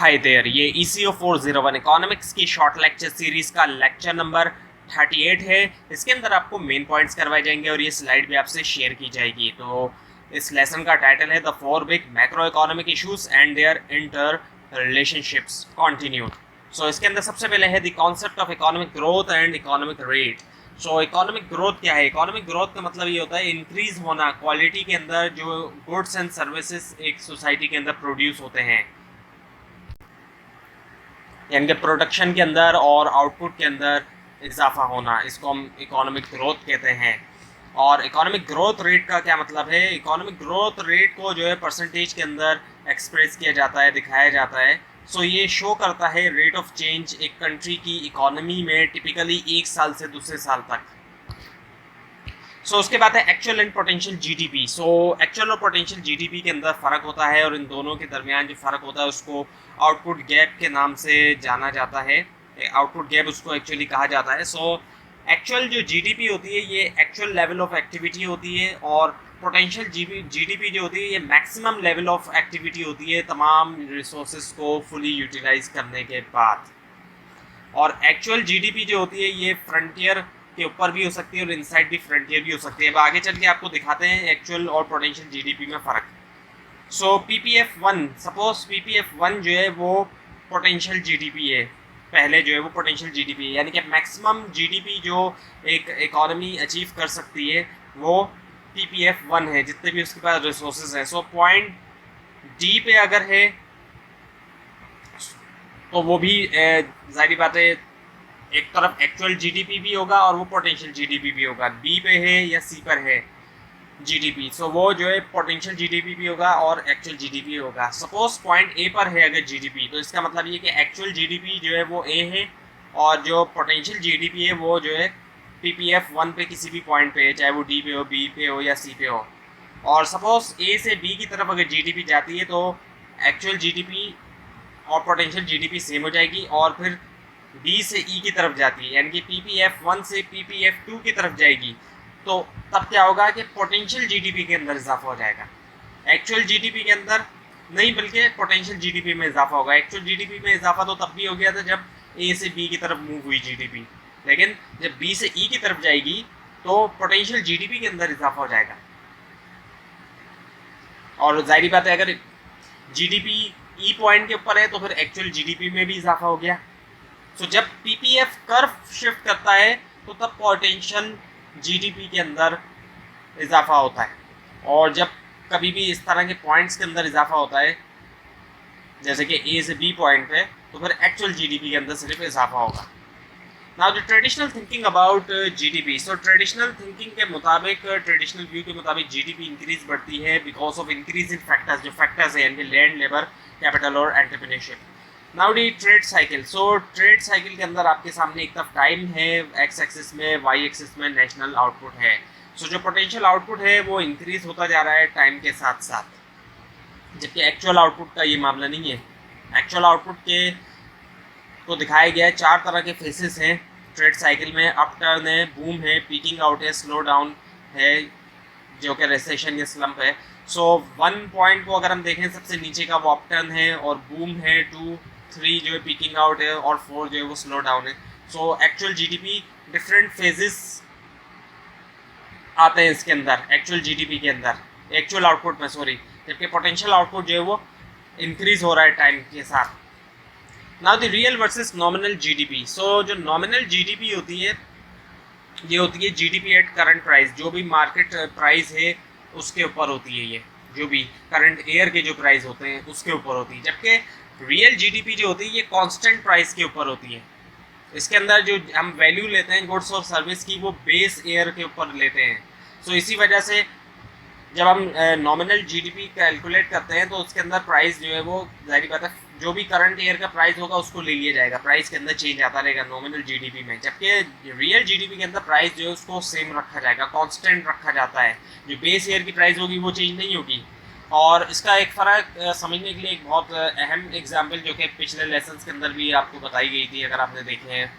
Hi there, ये ECO 401 economics की short lecture series का लेक्चर नंबर 38 है। इसके अंदर आपको मेन पॉइंट्स करवाए जाएंगे और ये स्लाइड भी आपसे शेयर की जाएगी। तो इस लेसन का टाइटल है the 4 big macro economic issues and their inter relationships continued. So इसके अंदर सबसे पहले है the concept of economic growth and economic rate. So economic growth क्या है? इकोनॉमिक ग्रोथ का मतलब ये होता है इंक्रीज होना क्वालिटी के अंदर, जो गुड्स एंड सर्विसेज एक सोसाइटी के अंदर प्रोड्यूस होते हैं, यानी कि प्रोडक्शन के अंदर और आउटपुट के अंदर इजाफा होना, इसको हम इकोनॉमिक ग्रोथ कहते हैं। और इकोनॉमिक ग्रोथ रेट का क्या मतलब है? इकोनॉमिक ग्रोथ रेट को जो है परसेंटेज के अंदर एक्सप्रेस किया जाता है, दिखाया जाता है। सो ये शो करता है रेट ऑफ चेंज एक कंट्री की इकोनॉमी में टिपिकली एक साल से दूसरे साल तक। सो उसके बाद है actual and potential GDP. So actual और पोटेंशियल जीडीपी के अंदर फ़र्क होता है और इन दोनों के दरमियान जो फ़र्क होता है उसको आउटपुट गैप के नाम से जाना जाता है। आउटपुट गैप उसको एक्चुअली कहा जाता है। सो एक्चुअल जो जीडीपी होती है ये एक्चुअल लेवल ऑफ एक्टिविटी होती है, और पोटेंशियल जीडीपी जो होती है ये मैक्सिमम लेवल ऑफ एक्टिविटी होती है तमाम रिसोर्सेज को फुली यूटिलाइज करने के बाद। और एक्चुअल जीडीपी जो होती है ये फ्रंटियर के ऊपर भी हो सकती है और इनसाइड भी फ्रंटियर भी हो सकती है। अब आगे चल के आपको दिखाते हैं एक्चुअल और पोटेंशियल जीडीपी में फ़र्क। सो PPF1, सपोज PPF1 जो है वो पोटेंशियल जीडीपी है, पहले जो है वो पोटेंशियल जीडीपी है, यानी कि मैक्सिमम जीडीपी जो एक इकोनॉमी अचीव कर सकती है वो PPF1 है, जितने भी उसके पास रिसोर्सेज हैं। सो पॉइंट डी पे अगर है तो वो भी जाहिर बात है एक तरफ एक्चुअल जीडीपी भी होगा और वो पोटेंशियल जीडीपी भी होगा। बी पे है या सी पर है जीडीपी, सो वो जो है पोटेंशियल जीडीपी भी होगा और एक्चुअल जीडीपी होगा। सपोज पॉइंट ए पर है अगर जीडीपी, तो इसका मतलब ये कि एक्चुअल जीडीपी जो है वो ए है और जो पोटेंशियल जीडीपी है वो जो है PPF1 पे किसी भी पॉइंट पे है, चाहे वो डी पे हो, बी पे हो या सी पे हो। और सपोज ए से बी की तरफ अगर जीडीपी जाती है तो एक्चुअल जीडीपी और पोटेंशियल जीडीपी सेम हो जाएगी, और फिर बी से ई की तरफ जाती है, यानी कि PPF1 से PPF2 की तरफ जाएगी, तो तब क्या होगा कि पोटेंशियल जीडीपी के अंदर इजाफा हो जाएगा। एक्चुअल जीडीपी के अंदर नहीं, बल्कि पोटेंशियल जीडीपी में इजाफा होगा। एक्चुअल जीडीपी में इजाफा तो तब भी हो गया था जब ए से बी की तरफ मूव हुई जीडीपी, लेकिन जब बी से ई की तरफ जाएगी तो पोटेंशियल जीडीपी के अंदर इजाफा हो जाएगा। और जाहिर बात है अगर जीडीपी ई पॉइंट के ऊपर है तो फिर एक्चुअल जीडीपी में भी इजाफा हो गया। सो जब PPF कर्व शिफ्ट करता है तो तब पोटेंशियल जीडीपी के अंदर इजाफा होता है, और जब कभी भी इस तरह के पॉइंट्स के अंदर इजाफा होता है जैसे कि ए से बी पॉइंट पे, तो फिर एक्चुअल जीडीपी के अंदर सिर्फ इजाफा होगा। Now the traditional thinking about GDP. So traditional thinking के मुताबिक, ट्रेडिशनल व्यू के मुताबिक जीडीपी इंक्रीज बढ़ती है because of increase in factors, जो फैक्टर्स है यानी लैंड, लेबर, कैपिटल और entrepreneurship. Now D trade cycle. So trade cycle के अंदर आपके सामने एक तरफ टाइम है एक्स एक्सिस में, वाई एक्सिस में नेशनल आउटपुट है। सो जो पोटेंशियल आउटपुट है वो इंक्रीज होता जा रहा है टाइम के साथ साथ, जबकि एक्चुअल आउटपुट का ये मामला नहीं है। एक्चुअल आउटपुट के को दिखाया गया है, 4 तरह के फेसेस हैं ट्रेड साइकिल में। अप टर्न है, बूम है, पीकिंग आउट है, स्लो डाउन है जो कि रिसेशन या स्लम्प है। सो 1 पॉइंट को अगर हम देखें सबसे नीचे का वो अप टर्न है, और बूम है 2, 3 जो है पीकिंग आउट है, और 4 जो है वो स्लो डाउन है। So actual GDP different phases आते हैं इसके अंदर, एक्चुअल जीडीपी के अंदर, एक्चुअल आउटपुट में सॉरी, जबकि पोटेंशियल आउटपुट जो है वो इंक्रीज हो रहा है टाइम के साथ। Now the real versus nominal GDP. So जो नॉमिनल जीडीपी होती है ये होती है जीडीपी एट करंट प्राइस, जो भी मार्केट प्राइस है उसके ऊपर होती है, ये जो भी करंट ईयर के जो प्राइस होते हैं उसके ऊपर होती है। जबकि रियल जीडीपी जो होती है ये कांस्टेंट प्राइस के ऊपर होती है। इसके अंदर जो हम वैल्यू लेते हैं गुड्स और सर्विस की वो बेस ईयर के ऊपर लेते हैं। सो इसी वजह से जब हम नॉमिनल जीडीपी कैलकुलेट करते हैं तो उसके अंदर प्राइस जो है वो जाहिर बात है जो भी करंट ईयर का प्राइस होगा उसको ले लिया जाएगा, प्राइस के अंदर चेंज आता रहेगा नॉमिनल जीडीपी में। जबकि रियल जीडीपी के अंदर प्राइस जो है उसको सेम रखा जाएगा, कांस्टेंट रखा जाता है, जो बेस ईयर की प्राइस होगी वो चेंज नहीं होगी। और इसका एक फ़र्क समझने के लिए एक बहुत अहम एग्जाम्पल जो कि पिछले लेसन के अंदर भी आपको बताई गई थी, अगर आपने देखे हैं,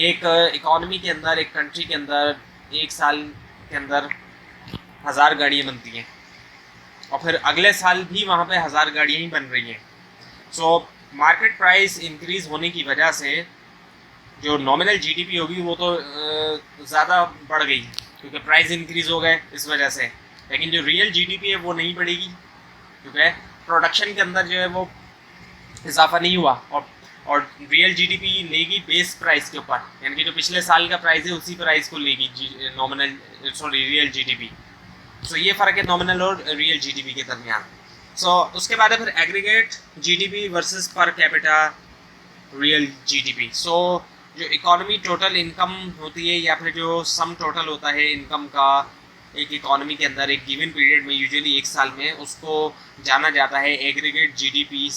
एक इकॉनमी के अंदर, एक कंट्री के अंदर एक साल के अंदर 1000 गाड़ियाँ बनती हैं और फिर अगले साल भी वहाँ पे 1000 गाड़ियाँ ही बन रही हैं। सो मार्केट प्राइस इंक्रीज होने की वजह से जो नॉमिनल जीडीपी होगी वो तो ज़्यादा बढ़ गई क्योंकि प्राइस इंक्रीज हो गए इस वजह से, लेकिन जो रियल जीडीपी है वो नहीं बढ़ेगी क्योंकि प्रोडक्शन के अंदर जो है वो इजाफा नहीं हुआ, और रियल जीडीपी लेगी बेस प्राइस के ऊपर, यानी कि जो पिछले साल का प्राइस है उसी प्राइस को लेगी नॉमिनल रियल जीडीपी। सो ये फ़र्क है नॉमिनल और रियल जीडीपी के दरमियान। सो उसके बाद है फिर aggregate GDP versus per capita real GDP. So जो इकोनॉमी टोटल इनकम होती है या फिर जो सम टोटल होता है इनकम का एक इकोनॉमी के अंदर एक गिवन पीरियड में, यूजुअली एक साल में, उसको जाना जाता है एग्रीगेट जीडीपी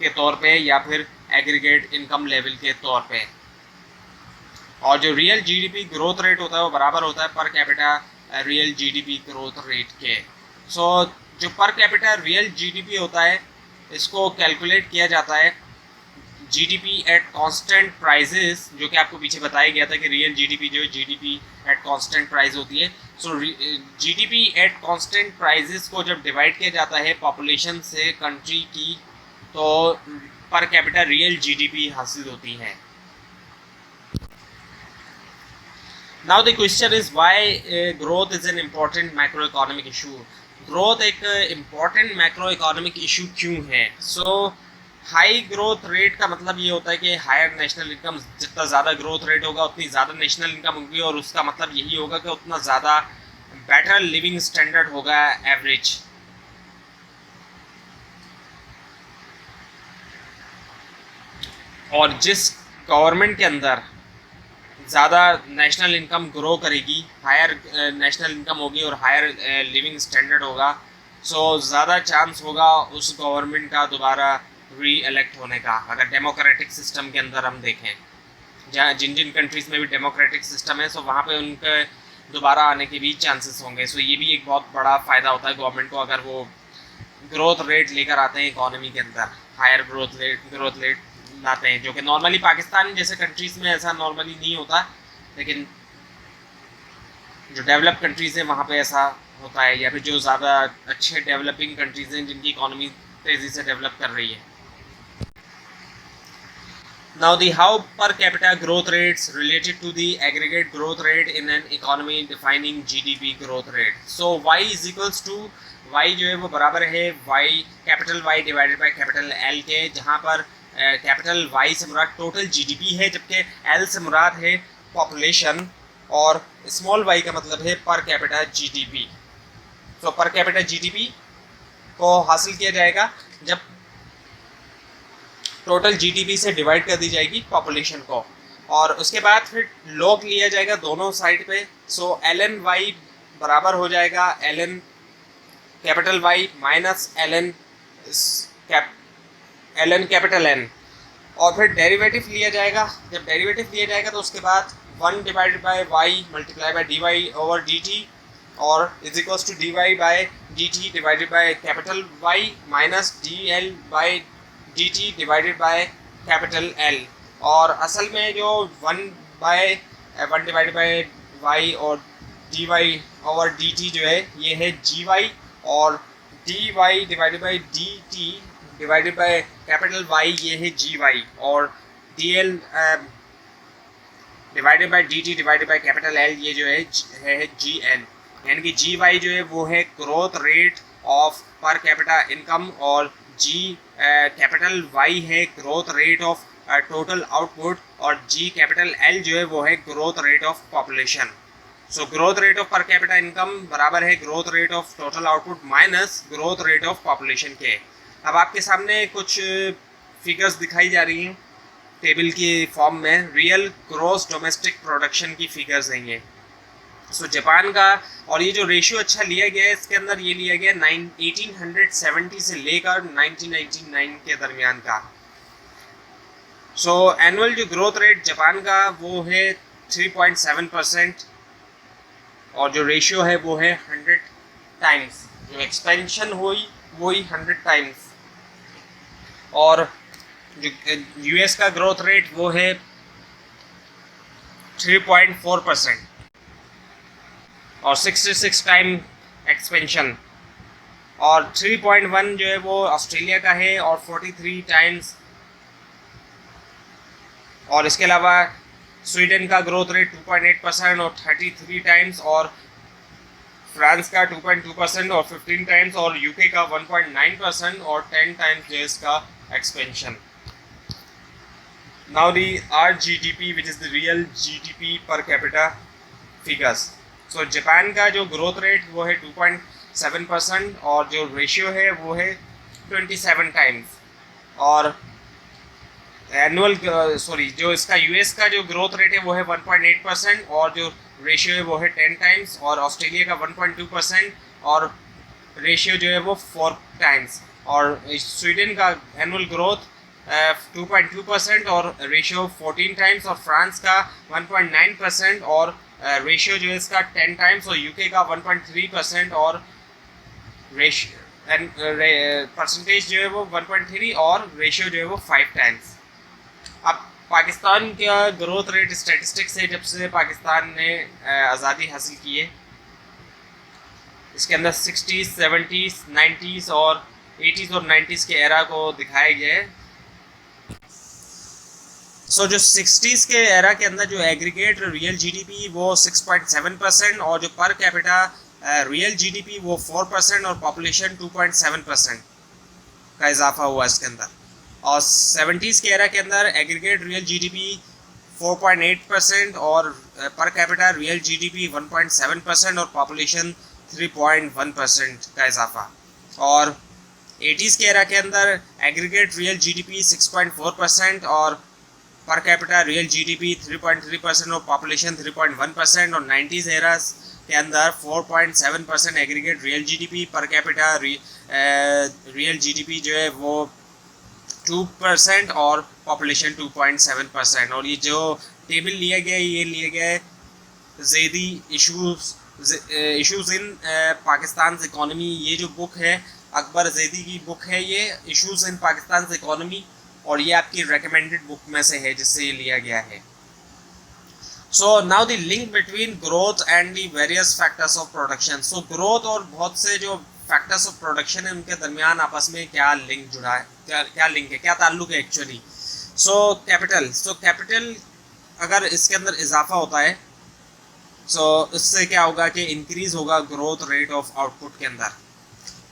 के तौर पे या फिर एग्रीगेट इनकम लेवल के तौर पे। और जो रियल जीडीपी ग्रोथ रेट होता है वो बराबर होता है पर capita real GDP growth rate के। सो जो पर कैपिटा रियल जीडीपी होता है इसको कैलकुलेट किया जाता है जीडीपी एट कांस्टेंट प्राइसेस, जो कि आपको पीछे बताया गया था कि रियल जीडीपी जो है जीडीपी एट कांस्टेंट प्राइस होती है। सो जीडीपी एट कांस्टेंट प्राइसेस को जब डिवाइड किया जाता है पॉपुलेशन से कंट्री की, तो पर कैपिटा रियल जीडीपी हासिल होती है। Now the question is why growth is an important macro economic issue. Growth एक इम्पॉर्टेंट मैक्रो इकोनॉमिक इशू क्यों है? सो हाई ग्रोथ रेट का मतलब ये होता है कि हायर नेशनल इनकम, जितना ज़्यादा ग्रोथ रेट होगा उतनी ज़्यादा नेशनल इनकम होगी, और उसका मतलब यही होगा कि उतना ज़्यादा बेटर लिविंग स्टैंडर्ड होगा एवरेज। और जिस गवर्नमेंट के अंदर ज़्यादा नेशनल इनकम ग्रो करेगी, हायर नेशनल इनकम होगी और हायर लिविंग स्टैंडर्ड होगा, सो ज़्यादा चांस होगा उस गवर्नमेंट का दोबारा री इलेक्ट होने का। अगर डेमोक्रेटिक सिस्टम के अंदर हम देखें, जहाँ जिन जिन कंट्रीज़ में भी डेमोक्रेटिक सिस्टम है, सो वहाँ पे उनके दोबारा आने के भी चांसेस होंगे। सो ये भी एक बहुत बड़ा फ़ायदा होता है गवर्नमेंट को अगर वो ग्रोथ रेट लेकर आते हैं इकोनॉमी के अंदर, हायर ग्रोथ रेट लाते हैं, जो कि नॉर्मली पाकिस्तान जैसे कंट्रीज़ में ऐसा नॉर्मली नहीं होता, लेकिन जो डेवलप कंट्रीज़ हैं वहाँ पे ऐसा होता है, या फिर जो ज़्यादा अच्छे डेवलपिंग कंट्रीज़ हैं जिनकी इकोनॉमी तेज़ी से डेवलप कर रही है। Now the how per capita growth rates related to the aggregate growth rate in an economy defining GDP growth rate. So y is equals to y जो है वो बराबर है y capital Y divided by capital L के, जहाँ पर capital Y से मुराद total GDP है जबकि L से मुराद है पॉपुलेशन, और स्मॉल y का मतलब है पर कैपिटा GDP। तो पर कैपिटा GDP को हासिल किया जाएगा जब टोटल जीडीपी से डिवाइड कर दी जाएगी पॉपुलेशन को, और उसके बाद फिर लॉग लिया जाएगा दोनों साइड पे। सो ln y बराबर हो जाएगा ln capital Y minus ln capital N, और फिर डेरिवेटिव लिया जाएगा। जब डेरिवेटिव लिया जाएगा तो उसके बाद 1 divided by y multiply by dy over dt, और is equals to dy by dt divided by capital Y minus dl by dt divided by capital L। और असल में जो 1 डिवाइडेड बाय y और dy ओवर dt जो है ये है gy, और dy divided by dt divided by capital Y ये है gy, और dl divided by dt divided by capital L ये जो है gl, यानी कि gy जो है वो है growth rate of per capita income, और कैपिटल Y है growth rate of total output, और कैपिटल L जो है वो है growth rate of population. So growth rate of per capita income बराबर है growth rate of total output minus growth rate of population के। अब आपके सामने कुछ फिगर्स दिखाई जा रही हैं टेबल की फॉर्म में, रियल ग्रॉस डोमेस्टिक प्रोडक्शन की फिगर्स हैं ये। सो जापान का, और ये जो रेशियो अच्छा लिया गया है इसके अंदर ये लिया गया 1870 से लेकर 1999 के दरमियान का। सो एनुअल जो ग्रोथ रेट जापान का वो है 3.7%, और जो रेशियो है वो है 100 टाइम्स, जो एक्सपेंशन हुई वही 100 टाइम्स, और जो यूएस का ग्रोथ रेट वो है 3.4% और 66 टाइम एक्सपेंशन, और 3.1 जो है वो ऑस्ट्रेलिया का है और 43 टाइम्स, और इसके अलावा स्वीडन का ग्रोथ रेट 2.8% और 33 टाइम्स, और फ्रांस का 2.2% और 15 टाइम्स, और यूके का 1.9% और 10 टाइम्स जो है इसका expansion. Now the RGDP which is the real GDP per capita figures. So Japan का जो ग्रोथ रेट वो है 2.7% और जो रेशियो है वो है 27 टाइम्स, और एनुअल जो इसका यूएस का जो ग्रोथ रेट है वो है 1.8% और जो रेशियो है वो है 10 टाइम्स, और ऑस्ट्रेलिया का 1.2% और रेशियो जो है वो 4 टाइम्स, और स्वीडन का एनुअल ग्रोथ 2.2% और रेशियो 14 टाइम्स, और फ्रांस का 1.9% और रेशियो जो है इसका 10 टाइम्स, और यूके का 1.3% और रेशियो परसेंटेज जो है वो 1.3 और रेशियो जो है वो 5 टाइम्स। अब पाकिस्तान का ग्रोथ रेट स्टैटिस्टिक्स है जब से पाकिस्तान ने आज़ादी हासिल की है, इसके अंदर 60s, 70s, 90s और 80s और 90s के एरा को दिखाया गया है। सो जो 60s के एरा के अंदर जो एग्रीगेट रियल जीडीपी वो 6.7% और जो पर कैपिटा रियल जीडीपी वो 4% और पॉपुलेशन 2.7% का इजाफा हुआ इसके अंदर। और 70s के एरा के अंदर एग्रीगेट रियल जीडीपी 4.8% और पर कैपिटा रियल जीडीपी 1.7% और पॉपुलेशन 3.1% का इजाफा। और 80s के एरा के अंदर एग्रीगेट रियल जीडीपी 6.4% और पर कैपिटा रियल जीडीपी 3.3% और पॉपुलेशन 3.1%। और 90s एरा के अंदर 4.7% एग्रीगेट रियल जीडीपी, पर कैपिटा रियल जीडीपी जो है वो 2% और पॉपुलेशन 2.7%। और ये जो टेबल लिया गया है ये लिया गया है ज़ैदी इशूज़ इन पाकिस्तान इकोनॉमी। ये जो बुक है अकबर ज़ैदी की बुक है, ये इशूज़ इन पाकिस्तान इकोनॉमी, और ये आपकी रेकमेंडेड बुक में से है जिससे ये लिया गया है। So now the link between growth and the various factors of production. So growth और बहुत से जो फैक्टर्स ऑफ प्रोडक्शन है उनके दरमियान आपस में क्या लिंक जुड़ा है, क्या लिंक है, क्या ताल्लुक है एक्चुअली। सो कैपिटल अगर इसके अंदर इजाफा होता है इससे क्या होगा कि इंक्रीज होगा ग्रोथ रेट ऑफ आउटपुट के अंदर।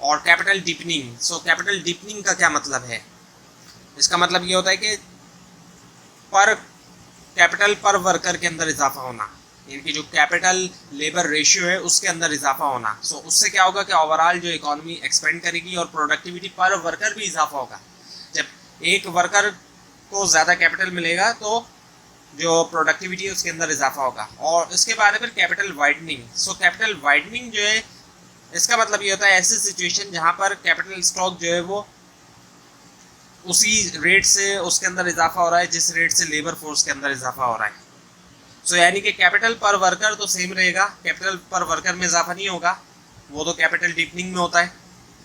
और कैपिटल डीपनिंग, कैपिटल डीपनिंग का क्या मतलब है, इसका मतलब ये होता है कि पर कैपिटल पर वर्कर के अंदर इजाफा होना, इनकी जो कैपिटल लेबर रेशियो है उसके अंदर इजाफा होना। उससे क्या होगा कि ओवरऑल जो इकोनॉमी एक्सपेंड करेगी और प्रोडक्टिविटी पर वर्कर भी इजाफा होगा। जब एक वर्कर को ज़्यादा कैपिटल मिलेगा तो जो प्रोडक्टिविटी है उसके अंदर इजाफा होगा। और इसके बाद फिर कैपिटल वाइडनिंग। कैपिटल वाइडनिंग जो है इसका मतलब ये होता है ऐसी सिचुएशन जहाँ पर कैपिटल स्टॉक जो है वो उसी रेट से उसके अंदर इजाफा हो रहा है जिस रेट से लेबर फोर्स के अंदर इजाफा हो रहा है। यानी कि कैपिटल पर वर्कर तो सेम रहेगा, कैपिटल पर वर्कर में इजाफा नहीं होगा, वो तो कैपिटल डीपनिंग में होता है,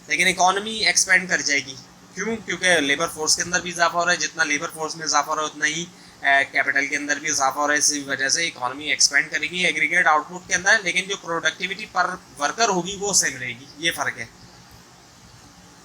लेकिन इकोनॉमी एक्सपेंड कर जाएगी। क्यों? क्योंकि लेबर फोर्स के अंदर भी इजाफा हो रहा है, जितना लेबर फोर्स में इजाफा हो रहा है उतना ही कैपिटल के अंदर भी इजाफा हो रहा है। इसी वजह से इकोनॉमी एक्सपेंड करेगी एग्रीगेट आउटपुट के अंदर, लेकिन जो प्रोडक्टिविटी पर वर्कर होगी वो सेम रहेगी, ये फ़र्क है।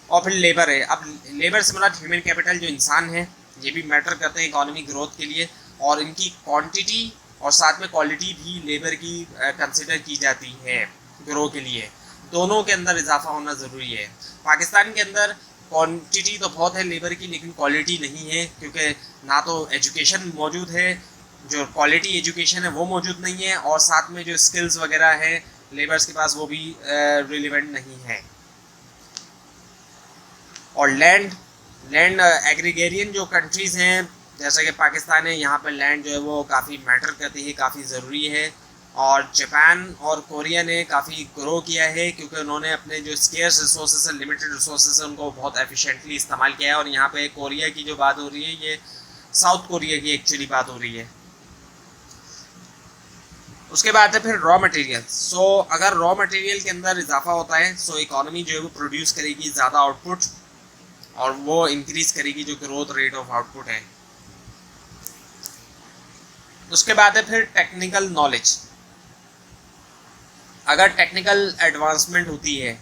और फिर लेबर है। अब लेबर से मतलब ह्यूमन कैपिटल जो इंसान है, ये भी मैटर करते हैं इकोनॉमी ग्रोथ के लिए, और इनकी क्वांटिटी और साथ में क्वालिटी भी लेबर की कंसिडर की जाती है ग्रो के लिए। दोनों के अंदर इजाफा होना ज़रूरी है। पाकिस्तान के अंदर क्वांटिटी तो बहुत है लेबर की, लेकिन क्वालिटी नहीं है, क्योंकि ना तो एजुकेशन मौजूद है, जो क्वालिटी एजुकेशन है वो मौजूद नहीं है, और साथ में जो स्किल्स वगैरह है लेबर्स के पास वो भी रिलेवेंट नहीं है। और लैंड एग्रीगेरियन जो कंट्रीज़ हैं जैसा कि पाकिस्तान है, यहाँ पर लैंड जो है वो काफ़ी मैटर करती है, काफ़ी ज़रूरी है। और जापान और कोरिया ने काफ़ी ग्रो किया है क्योंकि उन्होंने अपने जो स्केर्स रिसोर्सेज है, लिमिटेड रिसोर्सेज है, उनको बहुत एफिशिएंटली इस्तेमाल किया है। और यहाँ पे कोरिया की जो बात हो रही है ये साउथ कोरिया की एक्चुअली बात हो रही है। उसके बाद है फिर रॉ मटेरियल। अगर रॉ मटेरियल के अंदर इजाफा होता है इकोनॉमी जो है वो प्रोड्यूस करेगी ज़्यादा आउटपुट, और वो इंक्रीज करेगी जो ग्रोथ रेट ऑफ आउटपुट है। उसके बाद है फिर टेक्निकल नॉलेज। अगर टेक्निकल एडवांसमेंट होती है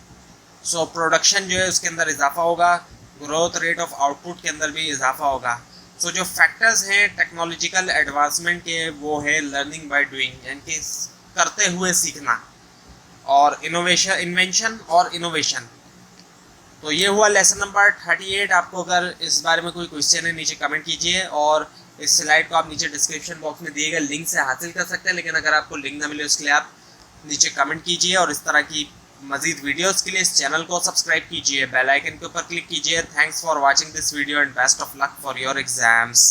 सो प्रोडक्शन जो है उसके अंदर इजाफा होगा, ग्रोथ रेट ऑफ आउटपुट के अंदर भी इजाफा होगा। सो जो फैक्टर्स हैं टेक्नोलॉजिकल एडवांसमेंट के वो है लर्निंग बाय डूइंग, यानी कि करते हुए सीखना, और इनोवेशन, इन्वेंशन और इनोवेशन। तो ये हुआ लेसन नंबर 38। आपको अगर इस बारे में कोई क्वेश्चन है नीचे कमेंट कीजिए, और इस स्लाइड को आप नीचे डिस्क्रिप्शन बॉक्स में दिए गए लिंक से हासिल कर सकते हैं, लेकिन अगर आपको लिंक ना मिले उसके लिए आप नीचे कमेंट कीजिए, और इस तरह की मजीद वीडियोस के लिए इस चैनल को सब्सक्राइब कीजिए, बेल आइकन के ऊपर क्लिक कीजिए। Thanks for watching this video and best of luck for your exams.